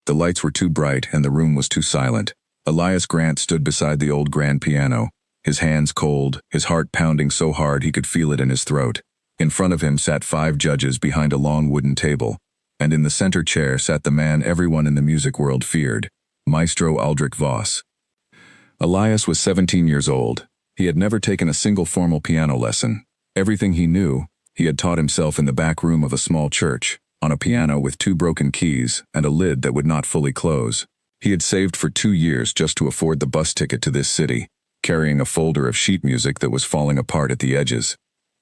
The lights were too bright and the room was too silent. Elias Grant stood beside the old grand piano, his hands cold, his heart pounding so hard he could feel it in his throat. In front of him sat 5 judges behind a long wooden table, and in the center chair sat the man everyone in the music world feared, Maestro Aldrich Voss. Elias was 17 years old. He had never taken a single formal piano lesson. Everything he knew, he had taught himself in the back room of a small church, on a piano with 2 broken keys and a lid that would not fully close. He had saved for 2 years just to afford the bus ticket to this city, carrying a folder of sheet music that was falling apart at the edges.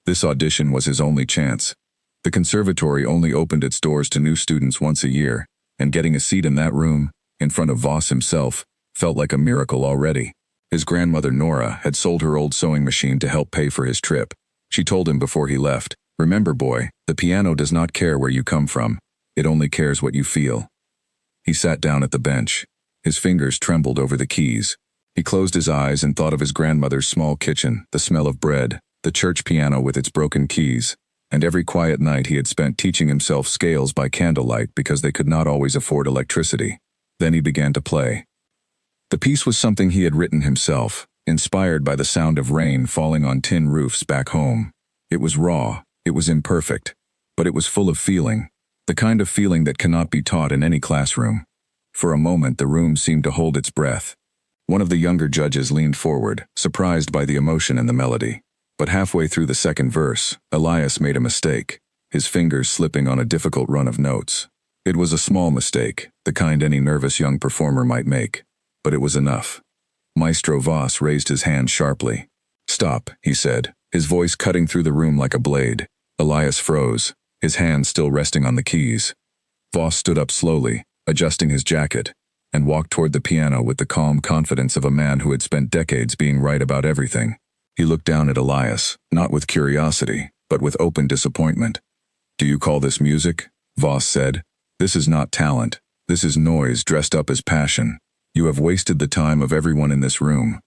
This audition was his only chance. The conservatory only opened its doors to new students once a year, and getting a seat in that room, in front of Voss himself, felt like a miracle already. His grandmother Nora had sold her old sewing machine to help pay for his trip. She told him before he left, "Remember, boy, the piano does not care where you come from. It only cares what you feel." He sat down at the bench. His fingers trembled over the keys. He closed his eyes and thought of his grandmother's small kitchen, the smell of bread, the church piano with its broken keys, and every quiet night he had spent teaching himself scales by candlelight because they could not always afford electricity. Then he began to play. The piece was something he had written himself, inspired by the sound of rain falling on tin roofs back home. It was raw, it was imperfect, but it was full of feeling, the kind of feeling that cannot be taught in any classroom. For a moment the room seemed to hold its breath. One of the younger judges leaned forward, surprised by the emotion in the melody. But halfway through the second verse, Elias made a mistake, his fingers slipping on a difficult run of notes. It was a small mistake, the kind any nervous young performer might make, but it was enough. Maestro Voss raised his hand sharply. "Stop," he said, his voice cutting through the room like a blade. Elias froze, his hand still resting on the keys. Voss stood up slowly, adjusting his jacket, and walked toward the piano with the calm confidence of a man who had spent decades being right about everything. He looked down at Elias, not with curiosity, but with open disappointment. "Do you call this music?" Voss said. "This is not talent. This is noise dressed up as passion. You have wasted the time of everyone in this room."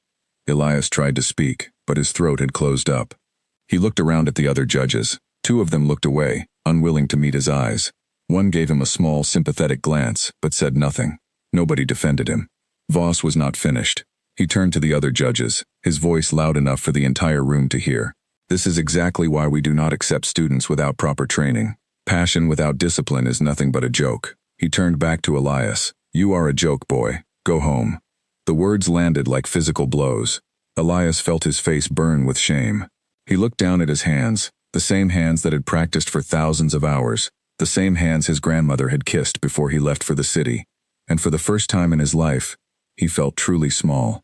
Elias tried to speak, but his throat had closed up. He looked around at the other judges. 2 of them looked away, unwilling to meet his eyes. One gave him a small, sympathetic glance, but said nothing. Nobody defended him. Voss was not finished. He turned to the other judges, his voice loud enough for the entire room to hear. "This is exactly why we do not accept students without proper training. Passion without discipline is nothing but a joke." He turned back to Elias. "You are a joke, boy. Go home." The words landed like physical blows. Elias felt his face burn with shame. He looked down at his hands, the same hands that had practiced for thousands of hours, the same hands his grandmother had kissed before he left for the city. And for the first time in his life, he felt truly small.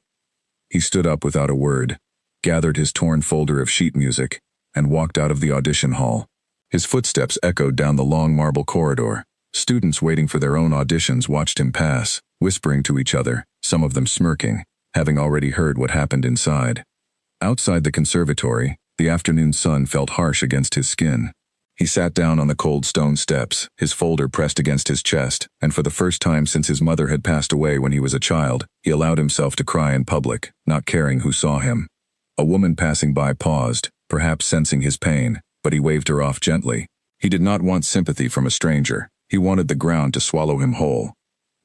He stood up without a word, gathered his torn folder of sheet music, and walked out of the audition hall. His footsteps echoed down the long marble corridor. Students waiting for their own auditions watched him pass, whispering to each other, some of them smirking, having already heard what happened inside. Outside the conservatory, the afternoon sun felt harsh against his skin. He sat down on the cold stone steps, his folder pressed against his chest, and for the first time since his mother had passed away when he was a child, he allowed himself to cry in public, not caring who saw him. A woman passing by paused, perhaps sensing his pain, but he waved her off gently. He did not want sympathy from a stranger. He wanted the ground to swallow him whole.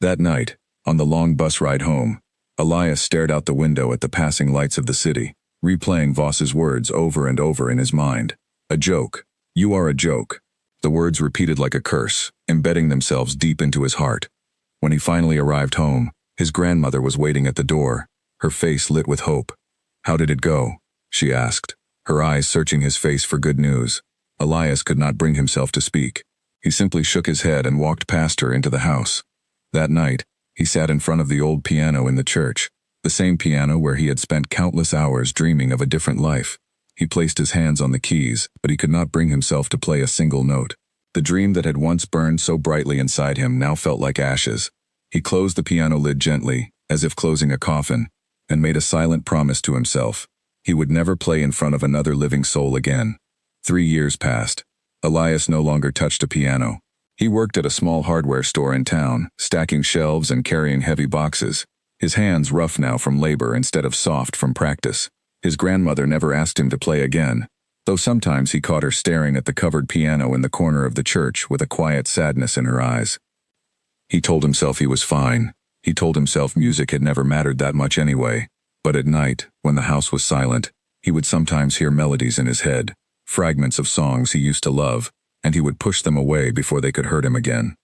That night, on the long bus ride home, Elias stared out the window at the passing lights of the city, replaying Voss's words over and over in his mind. "A joke. You are a joke." The words repeated like a curse, embedding themselves deep into his heart. When he finally arrived home, his grandmother was waiting at the door, her face lit with hope. "How did it go?" she asked, her eyes searching his face for good news. Elias could not bring himself to speak. He simply shook his head and walked past her into the house. That night, he sat in front of the old piano in the church, the same piano where he had spent countless hours dreaming of a different life. He placed his hands on the keys, but he could not bring himself to play a single note. The dream that had once burned so brightly inside him now felt like ashes. He closed the piano lid gently, as if closing a coffin, and made a silent promise to himself. He would never play in front of another living soul again. 3 years passed. Elias no longer touched a piano. He worked at a small hardware store in town, stacking shelves and carrying heavy boxes, his hands rough now from labor instead of soft from practice. His grandmother never asked him to play again, though sometimes he caught her staring at the covered piano in the corner of the church with a quiet sadness in her eyes. He told himself he was fine. He told himself music had never mattered that much anyway. But at night, when the house was silent, he would sometimes hear melodies in his head, fragments of songs he used to love, and he would push them away before they could hurt him again.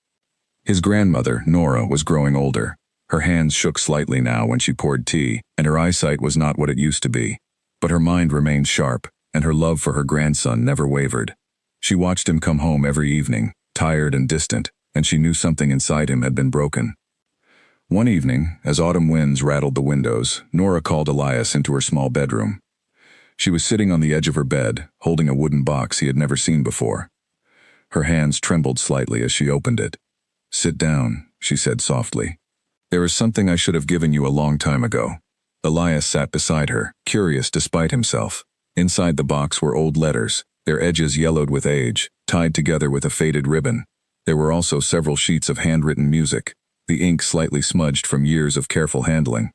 His grandmother, Nora, was growing older. Her hands shook slightly now when she poured tea, and her eyesight was not what it used to be. But her mind remained sharp, and her love for her grandson never wavered. She watched him come home every evening, tired and distant, and she knew something inside him had been broken. One evening, as autumn winds rattled the windows, Nora called Elias into her small bedroom. She was sitting on the edge of her bed, holding a wooden box he had never seen before. Her hands trembled slightly as she opened it. "Sit down," she said softly. "There is something I should have given you a long time ago." Elias sat beside her, curious despite himself. Inside the box were old letters, their edges yellowed with age, tied together with a faded ribbon. There were also several sheets of handwritten music, the ink slightly smudged from years of careful handling.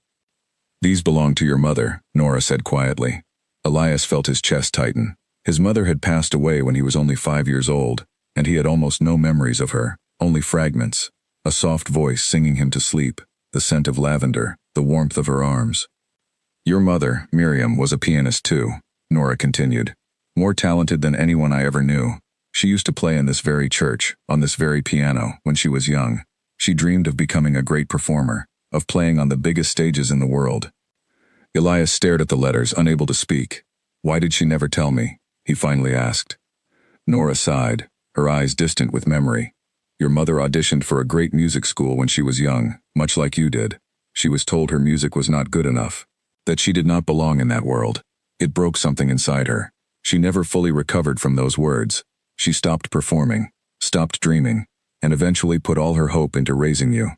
"These belong to your mother," Nora said quietly. Elias felt his chest tighten. His mother had passed away when he was only 5 years old, and he had almost no memories of her, only fragments. A soft voice singing him to sleep, the scent of lavender, the warmth of her arms. "Your mother, Miriam, was a pianist too," Nora continued. "More talented than anyone I ever knew. She used to play in this very church, on this very piano, when she was young. She dreamed of becoming a great performer, of playing on the biggest stages in the world." Elias stared at the letters, unable to speak. "Why did she never tell me?" he finally asked. Nora sighed, her eyes distant with memory. "Your mother auditioned for a great music school when she was young, much like you did. She was told her music was not good enough, that she did not belong in that world. It broke something inside her. She never fully recovered from those words. She stopped performing, stopped dreaming, and eventually put all her hope into raising you."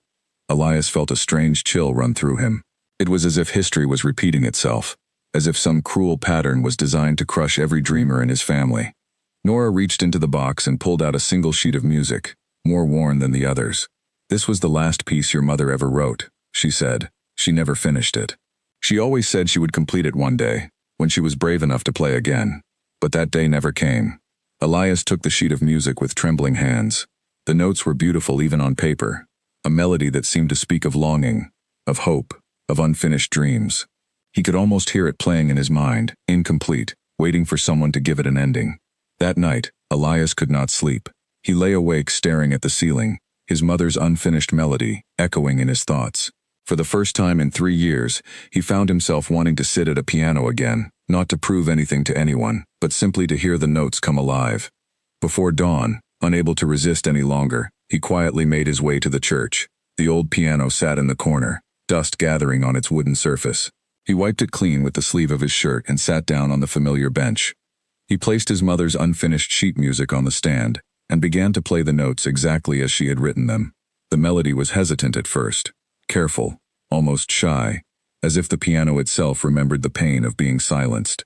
Elias felt a strange chill run through him. It was as if history was repeating itself, as if some cruel pattern was designed to crush every dreamer in his family. Nora reached into the box and pulled out a single sheet of music, more worn than the others. "This was the last piece your mother ever wrote," she said. "She never finished it. She always said she would complete it one day, when she was brave enough to play again. But that day never came." Elias took the sheet of music with trembling hands. The notes were beautiful even on paper, a melody that seemed to speak of longing, of hope, of unfinished dreams. He could almost hear it playing in his mind, incomplete, waiting for someone to give it an ending. That night, Elias could not sleep. He lay awake staring at the ceiling, his mother's unfinished melody echoing in his thoughts. For the first time in 3 years, he found himself wanting to sit at a piano again, not to prove anything to anyone, but simply to hear the notes come alive. Before dawn, unable to resist any longer, he quietly made his way to the church. The old piano sat in the corner, dust gathering on its wooden surface. He wiped it clean with the sleeve of his shirt and sat down on the familiar bench. He placed his mother's unfinished sheet music on the stand, and began to play the notes exactly as she had written them. The melody was hesitant at first, careful, almost shy, as if the piano itself remembered the pain of being silenced.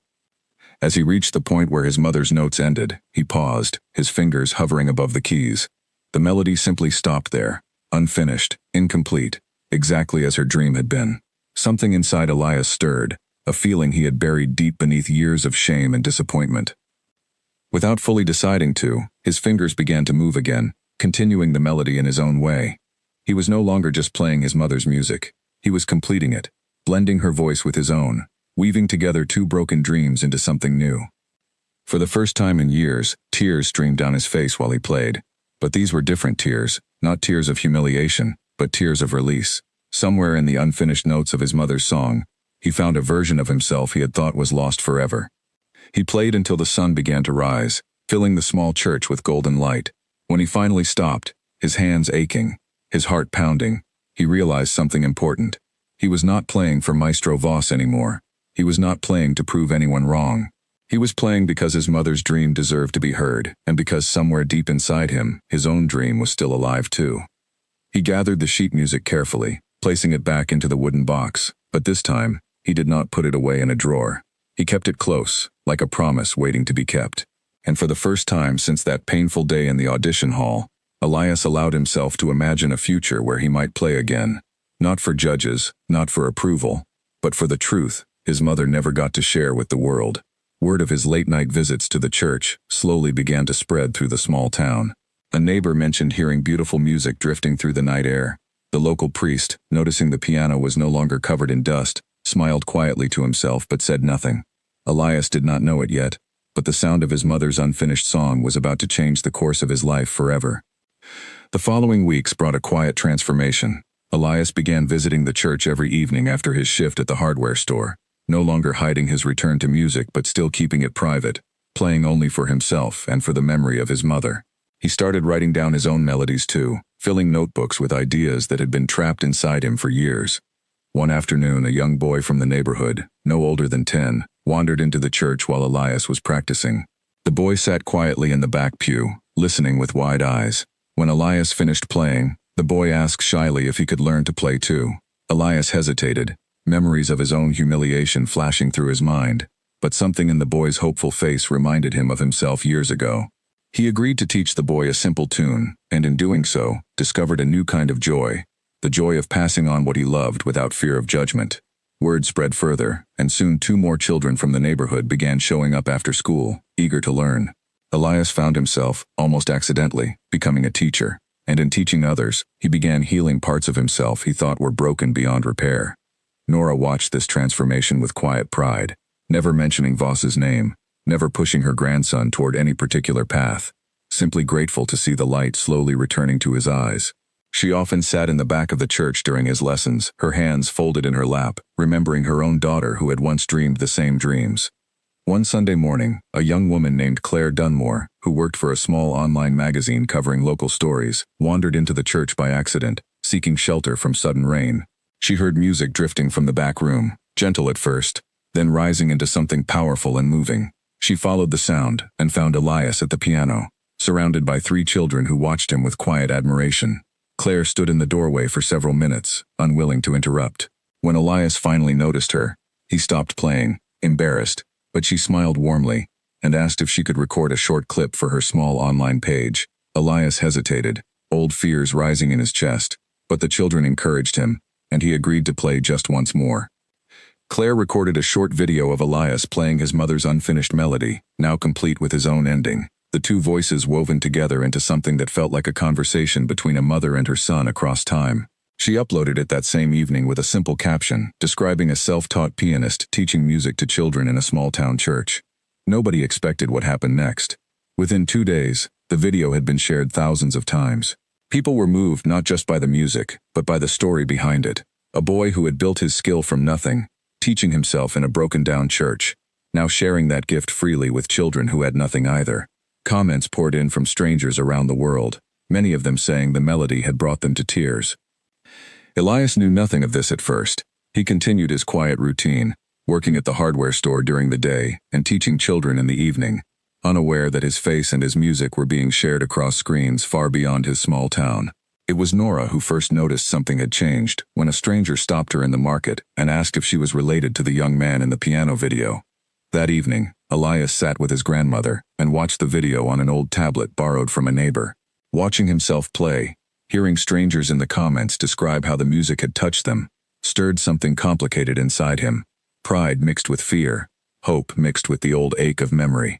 As he reached the point where his mother's notes ended, he paused, his fingers hovering above the keys. The melody simply stopped there, unfinished, incomplete, exactly as her dream had been. Something inside Elias stirred, a feeling he had buried deep beneath years of shame and disappointment. Without fully deciding to, his fingers began to move again, continuing the melody in his own way. He was no longer just playing his mother's music. He was completing it, blending her voice with his own, weaving together 2 broken dreams into something new. For the first time in years, tears streamed down his face while he played. But these were different tears, not tears of humiliation, but tears of release. Somewhere in the unfinished notes of his mother's song, he found a version of himself he had thought was lost forever. He played until the sun began to rise, filling the small church with golden light. When he finally stopped, his hands aching, his heart pounding, he realized something important. He was not playing for Maestro Voss anymore. He was not playing to prove anyone wrong. He was playing because his mother's dream deserved to be heard, and because somewhere deep inside him, his own dream was still alive too. He gathered the sheet music carefully, placing it back into the wooden box, but this time, he did not put it away in a drawer. He kept it close, like a promise waiting to be kept. And for the first time since that painful day in the audition hall, Elias allowed himself to imagine a future where he might play again. Not for judges, not for approval, but for the truth his mother never got to share with the world. Word of his late-night visits to the church slowly began to spread through the small town. A neighbor mentioned hearing beautiful music drifting through the night air. The local priest, noticing the piano was no longer covered in dust, smiled quietly to himself but said nothing. Elias did not know it yet, but the sound of his mother's unfinished song was about to change the course of his life forever. The following weeks brought a quiet transformation. Elias began visiting the church every evening after his shift at the hardware store, no longer hiding his return to music but still keeping it private, playing only for himself and for the memory of his mother. He started writing down his own melodies too, filling notebooks with ideas that had been trapped inside him for years. One afternoon, a young boy from the neighborhood, no older than 10, wandered into the church while Elias was practicing. The boy sat quietly in the back pew, listening with wide eyes. When Elias finished playing, the boy asked shyly if he could learn to play too. Elias hesitated, memories of his own humiliation flashing through his mind, but something in the boy's hopeful face reminded him of himself years ago. He agreed to teach the boy a simple tune, and in doing so, discovered a new kind of joy, the joy of passing on what he loved without fear of judgment. Word spread further, and soon 2 more children from the neighborhood began showing up after school, eager to learn. Elias found himself, almost accidentally, becoming a teacher, and in teaching others, he began healing parts of himself he thought were broken beyond repair. Nora watched this transformation with quiet pride, never mentioning Voss's name, never pushing her grandson toward any particular path, simply grateful to see the light slowly returning to his eyes. She often sat in the back of the church during his lessons, her hands folded in her lap, remembering her own daughter who had once dreamed the same dreams. One Sunday morning, a young woman named Claire Dunmore, who worked for a small online magazine covering local stories, wandered into the church by accident, seeking shelter from sudden rain. She heard music drifting from the back room, gentle at first, then rising into something powerful and moving. She followed the sound and found Elias at the piano, surrounded by 3 children who watched him with quiet admiration. Claire stood in the doorway for several minutes, unwilling to interrupt. When Elias finally noticed her, he stopped playing, embarrassed, but she smiled warmly and asked if she could record a short clip for her small online page. Elias hesitated, old fears rising in his chest, but the children encouraged him, and he agreed to play just once more. Claire recorded a short video of Elias playing his mother's unfinished melody, now complete with his own ending. The 2 voices woven together into something that felt like a conversation between a mother and her son across time. She uploaded it that same evening with a simple caption, describing a self-taught pianist teaching music to children in a small-town church. Nobody expected what happened next. Within 2 days, the video had been shared thousands of times. People were moved not just by the music, but by the story behind it. A boy who had built his skill from nothing, teaching himself in a broken-down church, now sharing that gift freely with children who had nothing either. Comments poured in from strangers around the world, many of them saying the melody had brought them to tears. Elias knew nothing of this at first. He continued his quiet routine, working at the hardware store during the day and teaching children in the evening, unaware that his face and his music were being shared across screens far beyond his small town. It was Nora who first noticed something had changed when a stranger stopped her in the market and asked if she was related to the young man in the piano video. That evening, Elias sat with his grandmother and watched the video on an old tablet borrowed from a neighbor. Watching himself play, hearing strangers in the comments describe how the music had touched them, stirred something complicated inside him. Pride mixed with fear, hope mixed with the old ache of memory.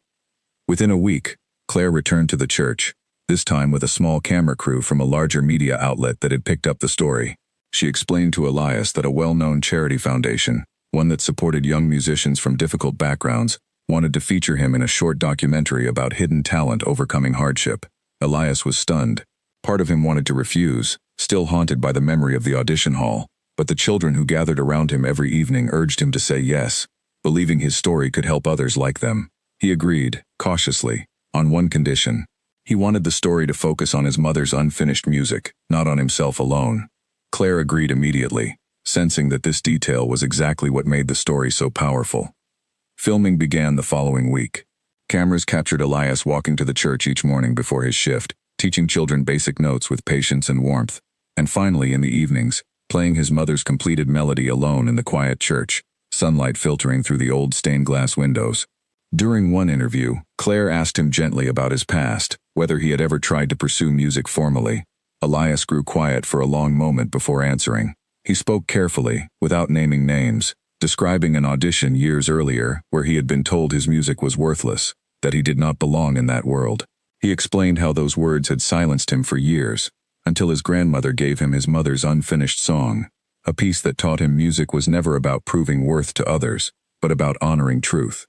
Within a week, Claire returned to the church, this time with a small camera crew from a larger media outlet that had picked up the story. She explained to Elias that a well-known charity foundation, one that supported young musicians from difficult backgrounds, wanted to feature him in a short documentary about hidden talent overcoming hardship. Elias was stunned. Part of him wanted to refuse, still haunted by the memory of the audition hall, but the children who gathered around him every evening urged him to say yes, believing his story could help others like them. He agreed, cautiously, on one condition. He wanted the story to focus on his mother's unfinished music, not on himself alone. Claire agreed immediately, sensing that this detail was exactly what made the story so powerful. Filming began the following week. Cameras captured Elias walking to the church each morning before his shift, teaching children basic notes with patience and warmth, and finally in the evenings, playing his mother's completed melody alone in the quiet church, sunlight filtering through the old stained glass windows. During one interview, Claire asked him gently about his past, whether he had ever tried to pursue music formally. Elias grew quiet for a long moment before answering. He spoke carefully, without naming names, describing an audition years earlier where he had been told his music was worthless, that he did not belong in that world. He explained how those words had silenced him for years, until his grandmother gave him his mother's unfinished song, a piece that taught him music was never about proving worth to others, but about honoring truth.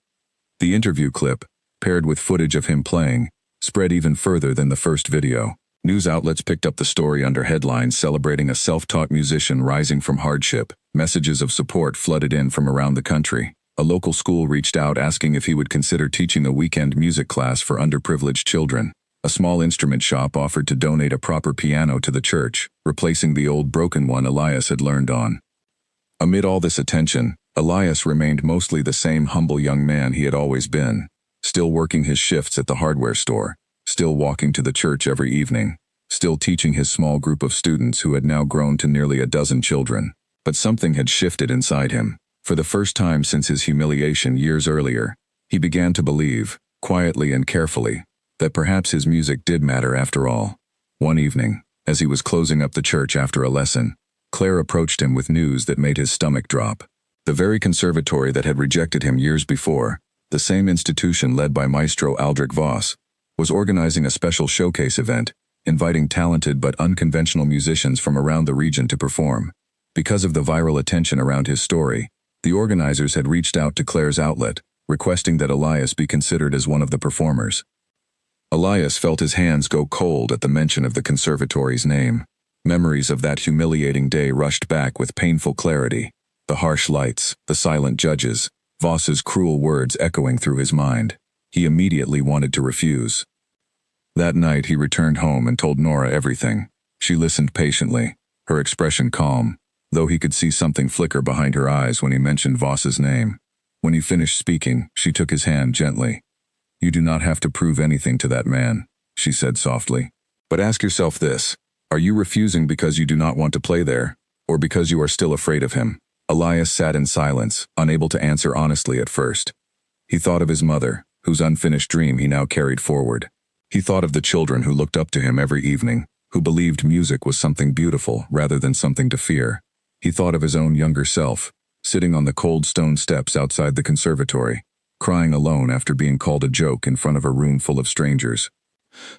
The interview clip, paired with footage of him playing, spread even further than the first video. News outlets picked up the story under headlines celebrating a self-taught musician rising from hardship. Messages of support flooded in from around the country. A local school reached out asking if he would consider teaching a weekend music class for underprivileged children. A small instrument shop offered to donate a proper piano to the church, replacing the old broken one Elias had learned on. Amid all this attention, Elias remained mostly the same humble young man he had always been, still working his shifts at the hardware store, still walking to the church every evening, still teaching his small group of students who had now grown to nearly a dozen children. But something had shifted inside him. For the first time since his humiliation years earlier, he began to believe, quietly and carefully, that perhaps his music did matter after all. One evening, as he was closing up the church after a lesson, Claire approached him with news that made his stomach drop. The very conservatory that had rejected him years before, the same institution led by Maestro Voss, was organizing a special showcase event, inviting talented but unconventional musicians from around the region to perform. Because of the viral attention around his story, the organizers had reached out to Claire's outlet, requesting that Elias be considered as one of the performers. Elias felt his hands go cold at the mention of the conservatory's name. Memories of that humiliating day rushed back with painful clarity. The harsh lights, the silent judges, Voss's cruel words echoing through his mind. He immediately wanted to refuse. That night he returned home and told Nora everything. She listened patiently, her expression calm, though he could see something flicker behind her eyes when he mentioned Voss's name. When he finished speaking, she took his hand gently. "You do not have to prove anything to that man," she said softly. "But ask yourself this, are you refusing because you do not want to play there, or because you are still afraid of him?" Elias sat in silence, unable to answer honestly at first. He thought of his mother, whose unfinished dream he now carried forward. He thought of the children who looked up to him every evening, who believed music was something beautiful rather than something to fear. He thought of his own younger self, sitting on the cold stone steps outside the conservatory, crying alone after being called a joke in front of a room full of strangers.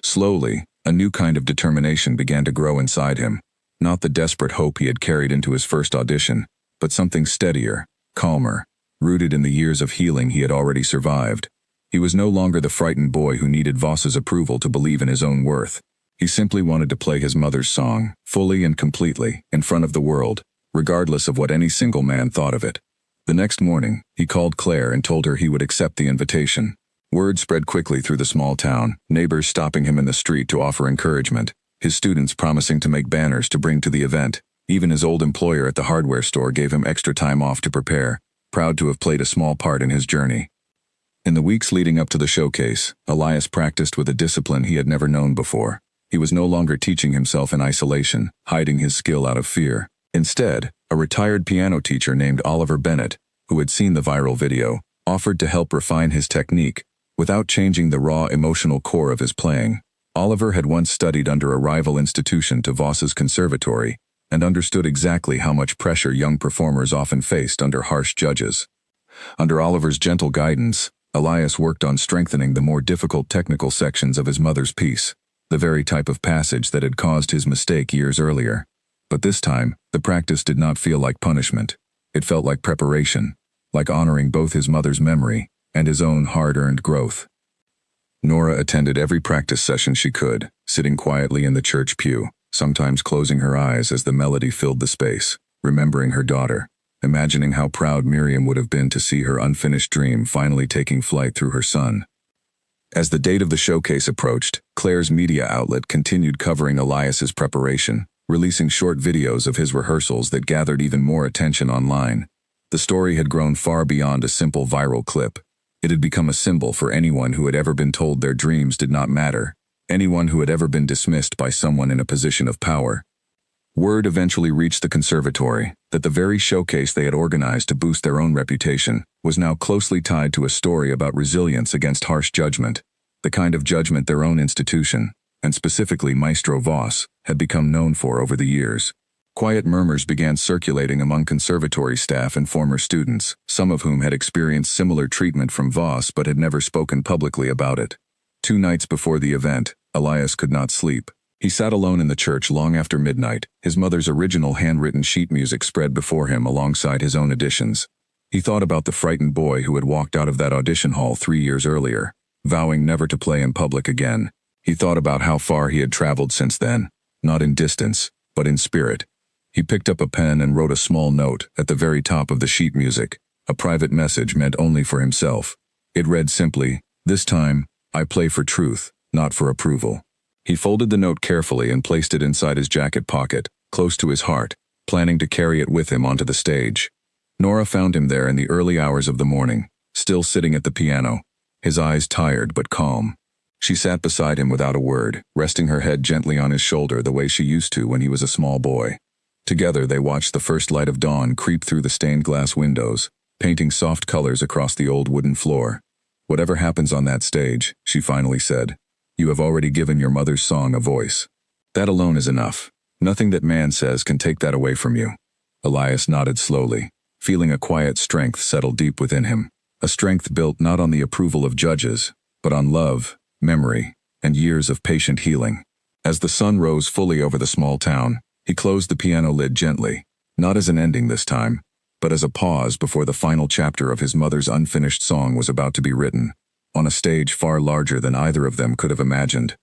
Slowly, a new kind of determination began to grow inside him, not the desperate hope he had carried into his first audition, but something steadier, calmer, rooted in the years of healing he had already survived. He was no longer the frightened boy who needed Voss's approval to believe in his own worth. He simply wanted to play his mother's song, fully and completely, in front of the world, regardless of what any single man thought of it. The next morning, he called Claire and told her he would accept the invitation. Word spread quickly through the small town, neighbors stopping him in the street to offer encouragement, his students promising to make banners to bring to the event. Even his old employer at the hardware store gave him extra time off to prepare, proud to have played a small part in his journey. In the weeks leading up to the showcase, Elias practiced with a discipline he had never known before. He was no longer teaching himself in isolation, hiding his skill out of fear. Instead, a retired piano teacher named Oliver Bennett, who had seen the viral video, offered to help refine his technique, without changing the raw emotional core of his playing. Oliver had once studied under a rival institution to Voss's conservatory, and understood exactly how much pressure young performers often faced under harsh judges. Under Oliver's gentle guidance, Elias worked on strengthening the more difficult technical sections of his mother's piece, the very type of passage that had caused his mistake years earlier. But this time, the practice did not feel like punishment. It felt like preparation, like honoring both his mother's memory and his own hard-earned growth. Nora attended every practice session she could, sitting quietly in the church pew, sometimes closing her eyes as the melody filled the space, remembering her daughter, imagining how proud Miriam would have been to see her unfinished dream finally taking flight through her son. As the date of the showcase approached, Claire's media outlet continued covering Elias's preparation, releasing short videos of his rehearsals that gathered even more attention online. The story had grown far beyond a simple viral clip. It had become a symbol for anyone who had ever been told their dreams did not matter, anyone who had ever been dismissed by someone in a position of power. Word eventually reached the conservatory that the very showcase they had organized to boost their own reputation was now closely tied to a story about resilience against harsh judgment, the kind of judgment their own institution, and specifically Maestro Voss, had become known for over the years. Quiet murmurs began circulating among conservatory staff and former students, some of whom had experienced similar treatment from Voss but had never spoken publicly about it. 2 nights before the event, Elias could not sleep. He sat alone in the church long after midnight, his mother's original handwritten sheet music spread before him alongside his own additions. He thought about the frightened boy who had walked out of that audition hall 3 years earlier, vowing never to play in public again. He thought about how far he had traveled since then, not in distance, but in spirit. He picked up a pen and wrote a small note at the very top of the sheet music, a private message meant only for himself. It read simply, "This time, I play for truth, not for approval." He folded the note carefully and placed it inside his jacket pocket, close to his heart, planning to carry it with him onto the stage. Nora found him there in the early hours of the morning, still sitting at the piano, his eyes tired but calm. She sat beside him without a word, resting her head gently on his shoulder the way she used to when he was a small boy. Together they watched the first light of dawn creep through the stained glass windows, painting soft colors across the old wooden floor. "Whatever happens on that stage," she finally said, "you have already given your mother's song a voice. That alone is enough. Nothing that man says can take that away from you." Elias nodded slowly, feeling a quiet strength settle deep within him, a strength built not on the approval of judges, but on love, memory, and years of patient healing. As the sun rose fully over the small town, he closed the piano lid gently, not as an ending this time, but as a pause before the final chapter of his mother's unfinished song was about to be written, on a stage far larger than either of them could have imagined.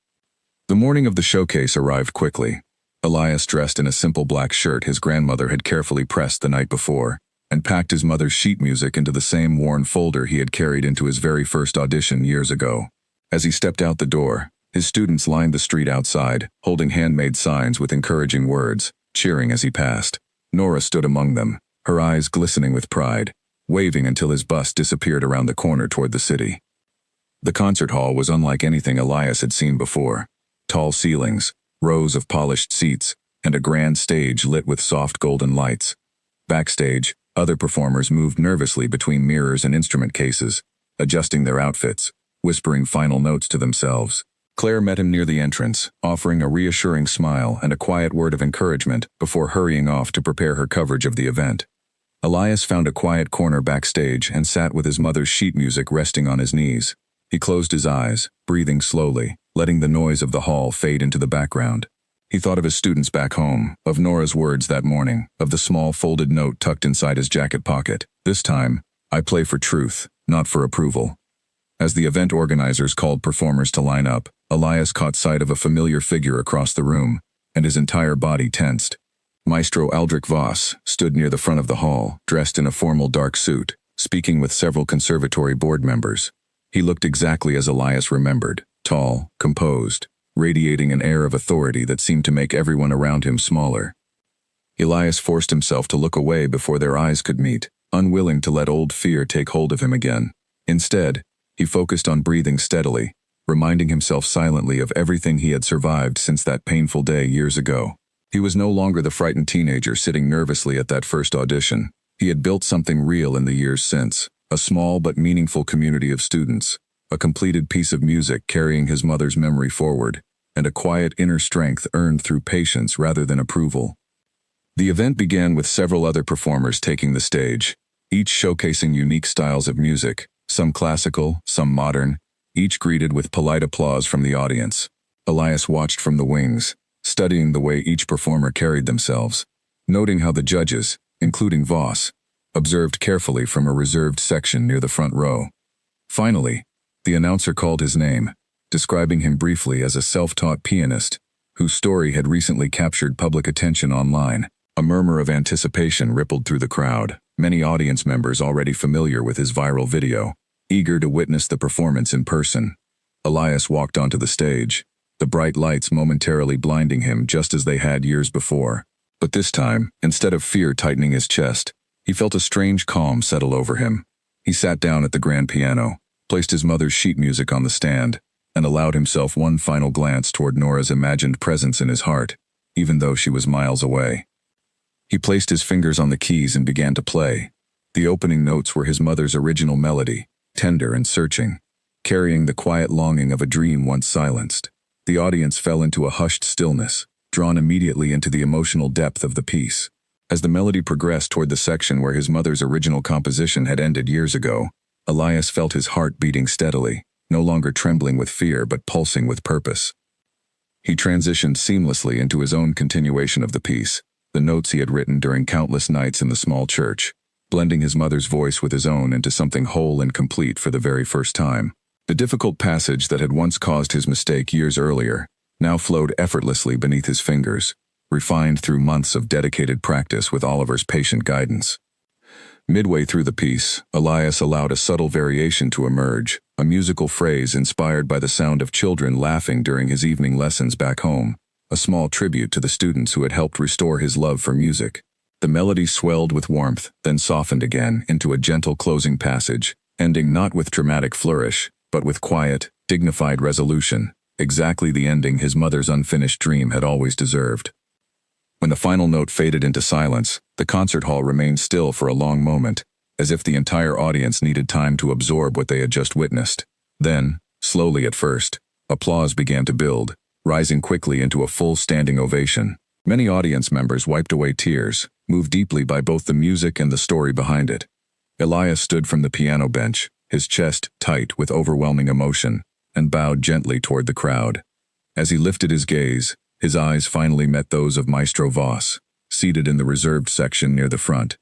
The morning of the showcase arrived quickly. Elias dressed in a simple black shirt his grandmother had carefully pressed the night before, and packed his mother's sheet music into the same worn folder he had carried into his very first audition years ago. As he stepped out the door, his students lined the street outside, holding handmade signs with encouraging words, cheering as he passed. Nora stood among them, her eyes glistening with pride, waving until his bus disappeared around the corner toward the city. The concert hall was unlike anything Elias had seen before. Tall ceilings, rows of polished seats, and a grand stage lit with soft golden lights. Backstage, other performers moved nervously between mirrors and instrument cases, adjusting their outfits, whispering final notes to themselves. Claire met him near the entrance, offering a reassuring smile and a quiet word of encouragement before hurrying off to prepare her coverage of the event. Elias found a quiet corner backstage and sat with his mother's sheet music resting on his knees. He closed his eyes, breathing slowly, letting the noise of the hall fade into the background. He thought of his students back home, of Nora's words that morning, of the small folded note tucked inside his jacket pocket. "This time, I play for truth, not for approval." As the event organizers called performers to line up, Elias caught sight of a familiar figure across the room, and his entire body tensed. Maestro Aldrich Voss stood near the front of the hall, dressed in a formal dark suit, speaking with several conservatory board members. He looked exactly as Elias remembered, tall, composed, radiating an air of authority that seemed to make everyone around him smaller. Elias forced himself to look away before their eyes could meet, unwilling to let old fear take hold of him again. Instead, he focused on breathing steadily, reminding himself silently of everything he had survived since that painful day years ago. He was no longer the frightened teenager sitting nervously at that first audition. He had built something real in the years since, a small but meaningful community of students, a completed piece of music carrying his mother's memory forward, and a quiet inner strength earned through patience rather than approval. The event began with several other performers taking the stage, each showcasing unique styles of music, some classical, some modern, each greeted with polite applause from the audience. Elias watched from the wings, studying the way each performer carried themselves, noting how the judges, including Voss, observed carefully from a reserved section near the front row. Finally, the announcer called his name, describing him briefly as a self-taught pianist whose story had recently captured public attention online. A murmur of anticipation rippled through the crowd, many audience members already familiar with his viral video, eager to witness the performance in person. Elias walked onto the stage, the bright lights momentarily blinding him just as they had years before. But this time, instead of fear tightening his chest, he felt a strange calm settle over him. He sat down at the grand piano, placed his mother's sheet music on the stand, and allowed himself one final glance toward Nora's imagined presence in his heart, even though she was miles away. He placed his fingers on the keys and began to play. The opening notes were his mother's original melody, tender and searching, carrying the quiet longing of a dream once silenced. The audience fell into a hushed stillness, drawn immediately into the emotional depth of the piece. As the melody progressed toward the section where his mother's original composition had ended years ago, Elias felt his heart beating steadily. no longer trembling with fear but pulsing with purpose. He transitioned seamlessly into his own continuation of the piece, the notes he had written during countless nights in the small church, blending his mother's voice with his own into something whole and complete for the very first time. The difficult passage that had once caused his mistake years earlier now flowed effortlessly beneath his fingers, refined through months of dedicated practice with Oliver's patient guidance. Midway through the piece, Elias allowed a subtle variation to emerge, a musical phrase inspired by the sound of children laughing during his evening lessons back home, a small tribute to the students who had helped restore his love for music. The melody swelled with warmth, then softened again into a gentle closing passage, ending not with dramatic flourish, but with quiet, dignified resolution, exactly the ending his mother's unfinished dream had always deserved. When the final note faded into silence, the concert hall remained still for a long moment, as if the entire audience needed time to absorb what they had just witnessed. Then, slowly at first, applause began to build, rising quickly into a full standing ovation. Many audience members wiped away tears, moved deeply by both the music and the story behind it. Elias stood from the piano bench, his chest tight with overwhelming emotion, and bowed gently toward the crowd. As he lifted his gaze, his eyes finally met those of Maestro Voss, seated in the reserved section near the front.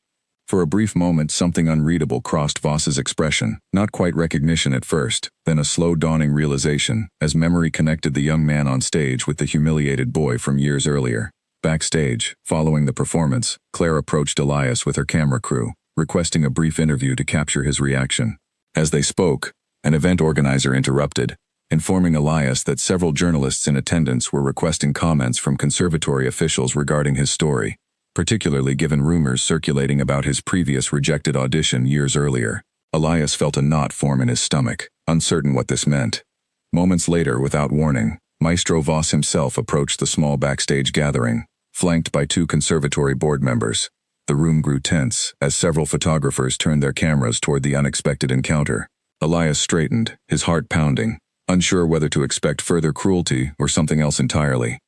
For a brief moment something unreadable crossed Voss's expression, not quite recognition at first, then a slow dawning realization, as memory connected the young man on stage with the humiliated boy from years earlier. Backstage, following the performance, Claire approached Elias with her camera crew, requesting a brief interview to capture his reaction. As they spoke, an event organizer interrupted, informing Elias that several journalists in attendance were requesting comments from conservatory officials regarding his story, particularly given rumors circulating about his previous rejected audition years earlier. Elias felt a knot form in his stomach, uncertain what this meant. Moments later, without warning, Maestro Voss himself approached the small backstage gathering, flanked by two conservatory board members. The room grew tense as several photographers turned their cameras toward the unexpected encounter. Elias straightened, his heart pounding, unsure whether to expect further cruelty or something else entirely.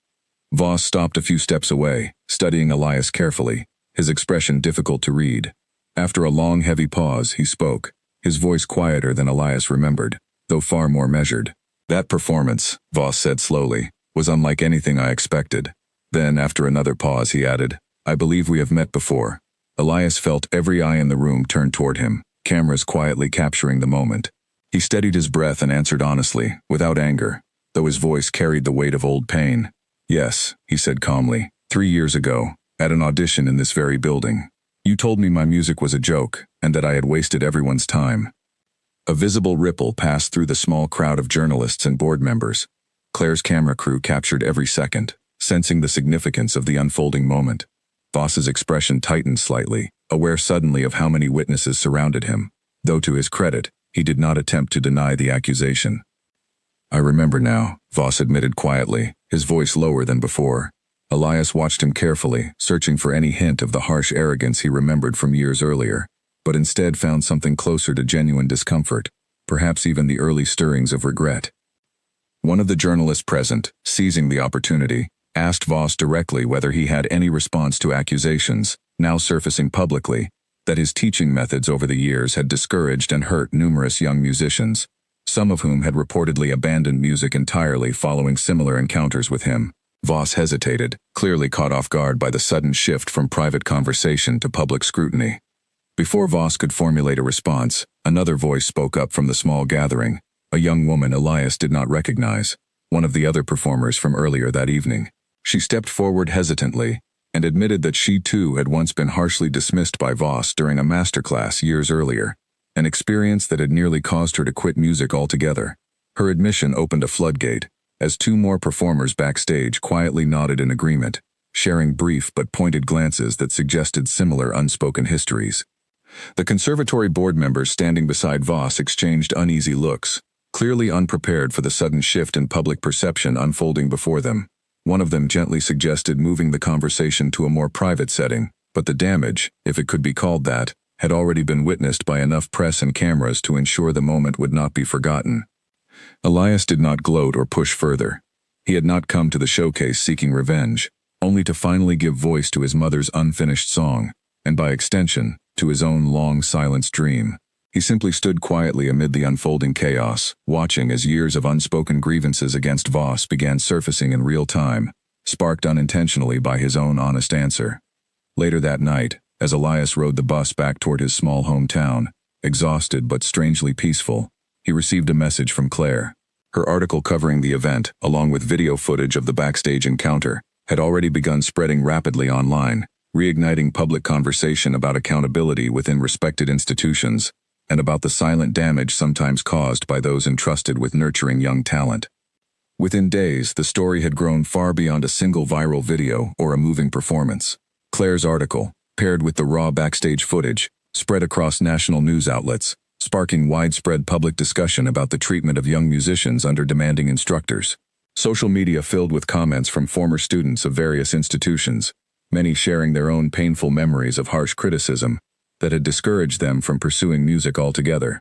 Voss stopped a few steps away, studying Elias carefully, his expression difficult to read. After a long, heavy pause, he spoke, his voice quieter than Elias remembered, though far more measured. "That performance," Voss said slowly, "was unlike anything I expected." Then, after another pause, he added, "I believe we have met before." Elias felt every eye in the room turned toward him, cameras quietly capturing the moment. He steadied his breath and answered honestly, without anger, though his voice carried the weight of old pain. "Yes," he said calmly, 3 years ago, at an audition in this very building. You told me my music was a joke, and that I had wasted everyone's time." A visible ripple passed through the small crowd of journalists and board members. Claire's camera crew captured every second, sensing the significance of the unfolding moment. Voss's expression tightened slightly, aware suddenly of how many witnesses surrounded him, though to his credit, he did not attempt to deny the accusation. "I remember now," Voss admitted quietly, his voice lower than before. Elias watched him carefully, searching for any hint of the harsh arrogance he remembered from years earlier, but instead found something closer to genuine discomfort, perhaps even the early stirrings of regret. One of the journalists present, seizing the opportunity, asked Voss directly whether he had any response to accusations, now surfacing publicly, that his teaching methods over the years had discouraged and hurt numerous young musicians, some of whom had reportedly abandoned music entirely following similar encounters with him. Voss hesitated, clearly caught off guard by the sudden shift from private conversation to public scrutiny. Before Voss could formulate a response, another voice spoke up from the small gathering, a young woman Elias did not recognize, one of the other performers from earlier that evening. She stepped forward hesitantly, and admitted that she too had once been harshly dismissed by Voss during a masterclass years earlier, an experience that had nearly caused her to quit music altogether. Her admission opened a floodgate, as two more performers backstage quietly nodded in agreement, sharing brief but pointed glances that suggested similar unspoken histories. The conservatory board members standing beside Voss exchanged uneasy looks, clearly unprepared for the sudden shift in public perception unfolding before them. One of them gently suggested moving the conversation to a more private setting, but the damage, if it could be called that, had already been witnessed by enough press and cameras to ensure the moment would not be forgotten. Elias did not gloat or push further. He had not come to the showcase seeking revenge, only to finally give voice to his mother's unfinished song, and by extension, to his own long silenced dream. He simply stood quietly amid the unfolding chaos, watching as years of unspoken grievances against Voss began surfacing in real time, sparked unintentionally by his own honest answer. Later that night, as Elias rode the bus back toward his small hometown, exhausted but strangely peaceful, he received a message from Claire. Her article covering the event, along with video footage of the backstage encounter, had already begun spreading rapidly online, reigniting public conversation about accountability within respected institutions, and about the silent damage sometimes caused by those entrusted with nurturing young talent. Within days, the story had grown far beyond a single viral video or a moving performance. Claire's article, paired with the raw backstage footage, spread across national news outlets, sparking widespread public discussion about the treatment of young musicians under demanding instructors. Social media filled with comments from former students of various institutions, many sharing their own painful memories of harsh criticism that had discouraged them from pursuing music altogether.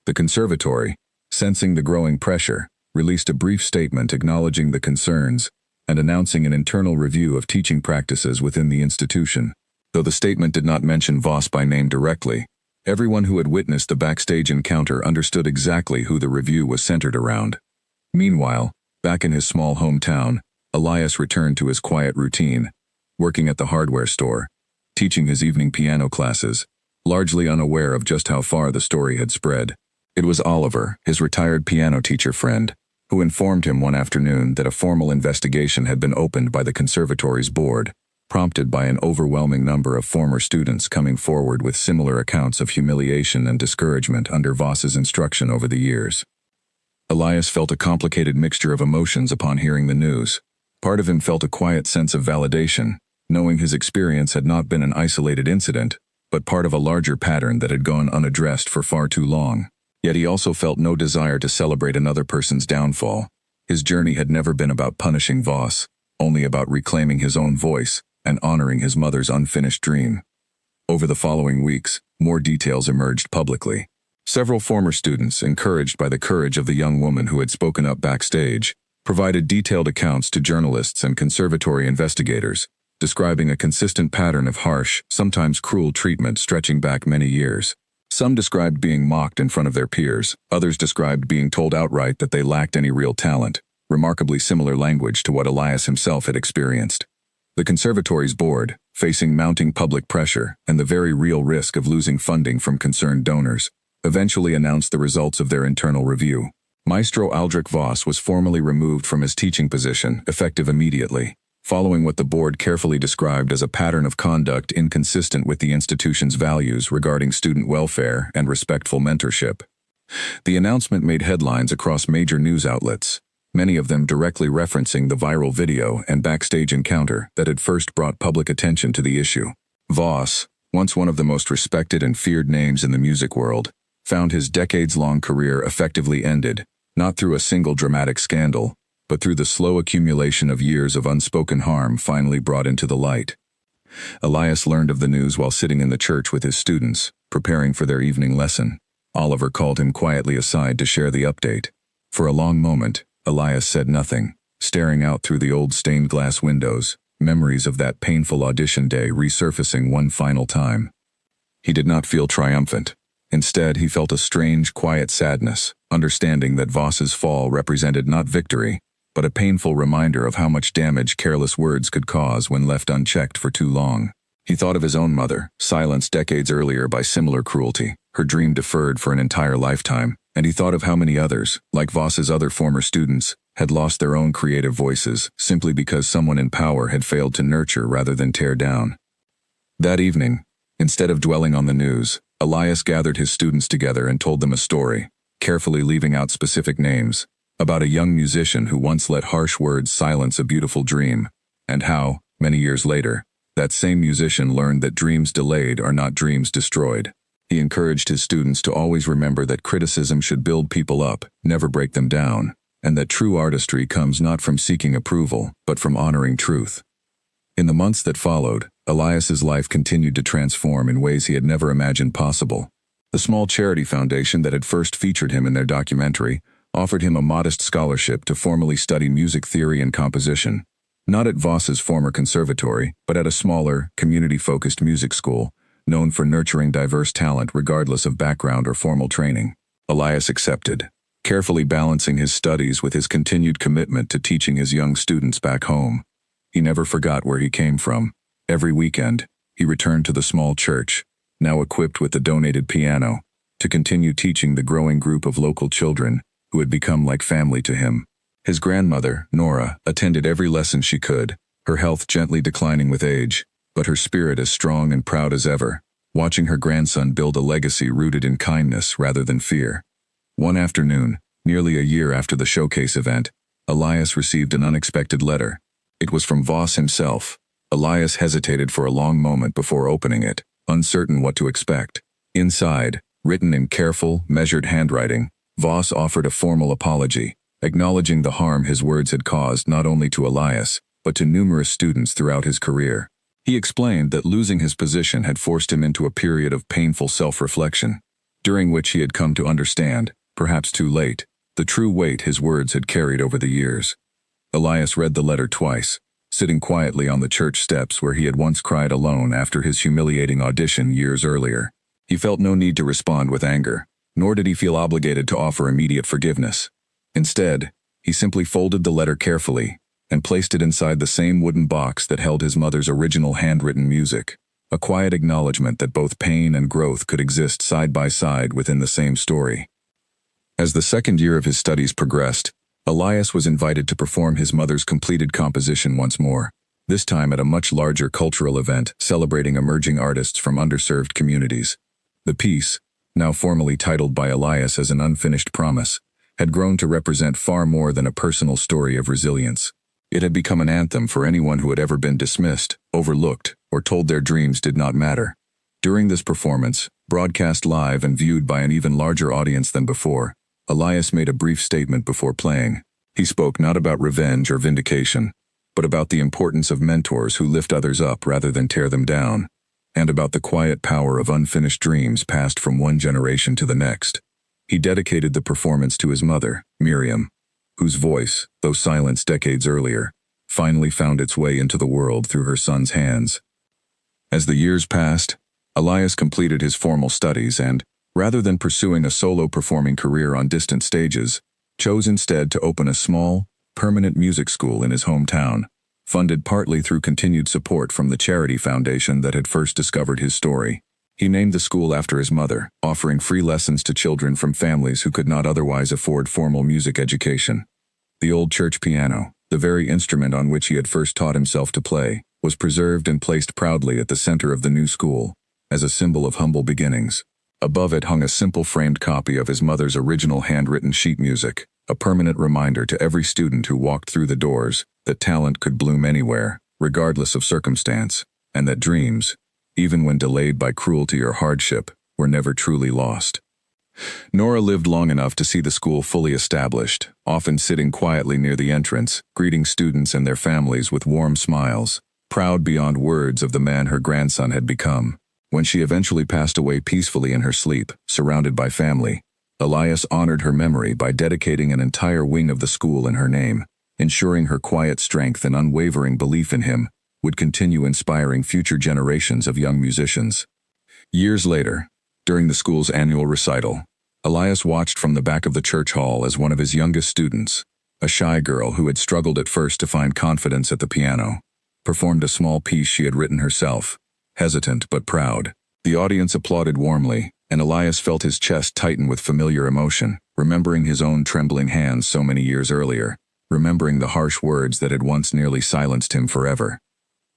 The conservatory, sensing the growing pressure, released a brief statement acknowledging the concerns and announcing an internal review of teaching practices within the institution. Though the statement did not mention Voss by name directly, everyone who had witnessed the backstage encounter understood exactly who the review was centered around. Meanwhile, back in his small hometown, Elias returned to his quiet routine, working at the hardware store, teaching his evening piano classes, largely unaware of just how far the story had spread. It was Oliver, his retired piano teacher friend, who informed him one afternoon that a formal investigation had been opened by the conservatory's board, prompted by an overwhelming number of former students coming forward with similar accounts of humiliation and discouragement under Voss's instruction over the years. Elias felt a complicated mixture of emotions upon hearing the news. Part of him felt a quiet sense of validation, knowing his experience had not been an isolated incident, but part of a larger pattern that had gone unaddressed for far too long. Yet he also felt no desire to celebrate another person's downfall. His journey had never been about punishing Voss, only about reclaiming his own voice and honoring his mother's unfinished dream. Over the following weeks, more details emerged publicly. Several former students, encouraged by the courage of the young woman who had spoken up backstage, provided detailed accounts to journalists and conservatory investigators, describing a consistent pattern of harsh, sometimes cruel treatment stretching back many years. Some described being mocked in front of their peers, others described being told outright that they lacked any real talent, remarkably similar language to what Elias himself had experienced. The conservatory's board, facing mounting public pressure and the very real risk of losing funding from concerned donors, eventually announced the results of their internal review. Maestro Aldrich Voss was formally removed from his teaching position, effective immediately, following what the board carefully described as a pattern of conduct inconsistent with the institution's values regarding student welfare and respectful mentorship. The announcement made headlines across major news outlets, many of them directly referencing the viral video and backstage encounter that had first brought public attention to the issue. Voss, once one of the most respected and feared names in the music world, found his decades-long career effectively ended, not through a single dramatic scandal, but through the slow accumulation of years of unspoken harm finally brought into the light. Elias learned of the news while sitting in the church with his students, preparing for their evening lesson. Oliver called him quietly aside to share the update. For a long moment, Elias said nothing, staring out through the old stained glass windows, memories of that painful audition day resurfacing one final time. He did not feel triumphant. Instead, he felt a strange, quiet sadness, understanding that Voss's fall represented not victory, but a painful reminder of how much damage careless words could cause when left unchecked for too long. He thought of his own mother, silenced decades earlier by similar cruelty, her dream deferred for an entire lifetime, and he thought of how many others, like Voss's other former students, had lost their own creative voices simply because someone in power had failed to nurture rather than tear down. That evening, instead of dwelling on the news, Elias gathered his students together and told them a story, carefully leaving out specific names, about a young musician who once let harsh words silence a beautiful dream, and how, many years later, that same musician learned that dreams delayed are not dreams destroyed. He encouraged his students to always remember that criticism should build people up, never break them down, and that true artistry comes not from seeking approval, but from honoring truth. In the months that followed, Elias's life continued to transform in ways he had never imagined possible. The small charity foundation that had first featured him in their documentary offered him a modest scholarship to formally study music theory and composition, not at Voss's former conservatory, but at a smaller, community-focused music school, known for nurturing diverse talent regardless of background or formal training. Elias accepted, carefully balancing his studies with his continued commitment to teaching his young students back home. He never forgot where he came from. Every weekend, he returned to the small church, now equipped with the donated piano, to continue teaching the growing group of local children who had become like family to him. His grandmother, Nora, attended every lesson she could, her health gently declining with age, but her spirit as strong and proud as ever, watching her grandson build a legacy rooted in kindness rather than fear. One afternoon, nearly a year after the showcase event, Elias received an unexpected letter. It was from Voss himself. Elias hesitated for a long moment before opening it, uncertain what to expect. Inside, written in careful, measured handwriting, Voss offered a formal apology, acknowledging the harm his words had caused not only to Elias, but to numerous students throughout his career. He explained that losing his position had forced him into a period of painful self-reflection, during which he had come to understand, perhaps too late, the true weight his words had carried over the years. Elias read the letter twice, sitting quietly on the church steps where he had once cried alone after his humiliating audition years earlier. He felt no need to respond with anger, nor did he feel obligated to offer immediate forgiveness. Instead, he simply folded the letter carefully and placed it inside the same wooden box that held his mother's original handwritten music, a quiet acknowledgement that both pain and growth could exist side by side within the same story. As the second year of his studies progressed, Elias was invited to perform his mother's completed composition once more, this time at a much larger cultural event celebrating emerging artists from underserved communities. The piece, now formally titled by Elias as An Unfinished Promise, had grown to represent far more than a personal story of resilience. It had become an anthem for anyone who had ever been dismissed, overlooked, or told their dreams did not matter. During this performance, broadcast live and viewed by an even larger audience than before, Elias made a brief statement before playing. He spoke not about revenge or vindication, but about the importance of mentors who lift others up rather than tear them down, and about the quiet power of unfinished dreams passed from one generation to the next. He dedicated the performance to his mother, Miriam, whose voice, though silenced decades earlier, finally found its way into the world through her son's hands. As the years passed, Elias completed his formal studies and, rather than pursuing a solo performing career on distant stages, chose instead to open a small, permanent music school in his hometown, funded partly through continued support from the charity foundation that had first discovered his story. He named the school after his mother, offering free lessons to children from families who could not otherwise afford formal music education. The old church piano, the very instrument on which he had first taught himself to play, was preserved and placed proudly at the center of the new school, as a symbol of humble beginnings. Above it hung a simple framed copy of his mother's original handwritten sheet music, a permanent reminder to every student who walked through the doors that talent could bloom anywhere, regardless of circumstance, and that dreams, even when delayed by cruelty or hardship, were never truly lost. Nora lived long enough to see the school fully established, often sitting quietly near the entrance, greeting students and their families with warm smiles, proud beyond words of the man her grandson had become. When she eventually passed away peacefully in her sleep, surrounded by family, Elias honored her memory by dedicating an entire wing of the school in her name, ensuring her quiet strength and unwavering belief in him would continue inspiring future generations of young musicians. Years later, during the school's annual recital, Elias watched from the back of the church hall as one of his youngest students, a shy girl who had struggled at first to find confidence at the piano, performed a small piece she had written herself, hesitant but proud. The audience applauded warmly, and Elias felt his chest tighten with familiar emotion, remembering his own trembling hands so many years earlier, remembering the harsh words that had once nearly silenced him forever.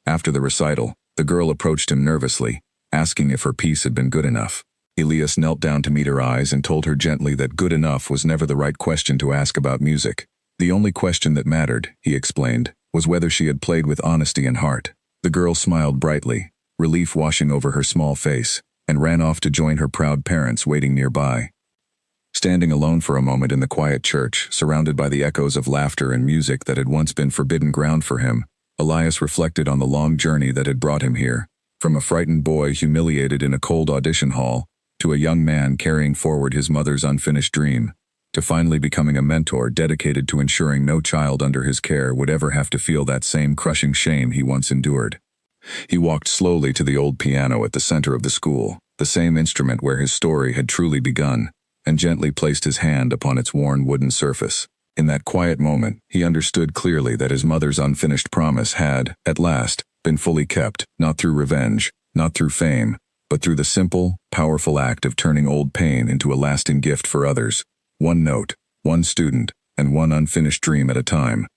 After the recital, the girl approached him nervously, asking if her piece had been good enough. Elias knelt down to meet her eyes and told her gently that good enough was never the right question to ask about music. The only question that mattered, he explained, was whether she had played with honesty and heart. The girl smiled brightly, relief washing over her small face, and ran off to join her proud parents waiting nearby. Standing alone for a moment in the quiet church, surrounded by the echoes of laughter and music that had once been forbidden ground for him, Elias reflected on the long journey that had brought him here, from a frightened boy humiliated in a cold audition hall, to a young man carrying forward his mother's unfinished dream, to finally becoming a mentor dedicated to ensuring no child under his care would ever have to feel that same crushing shame he once endured. He walked slowly to the old piano at the center of the school, the same instrument where his story had truly begun, and gently placed his hand upon its worn wooden surface. In that quiet moment, he understood clearly that his mother's unfinished promise had, at last, been fully kept, not through revenge, not through fame, but through the simple, powerful act of turning old pain into a lasting gift for others. One note, one student, and one unfinished dream at a time.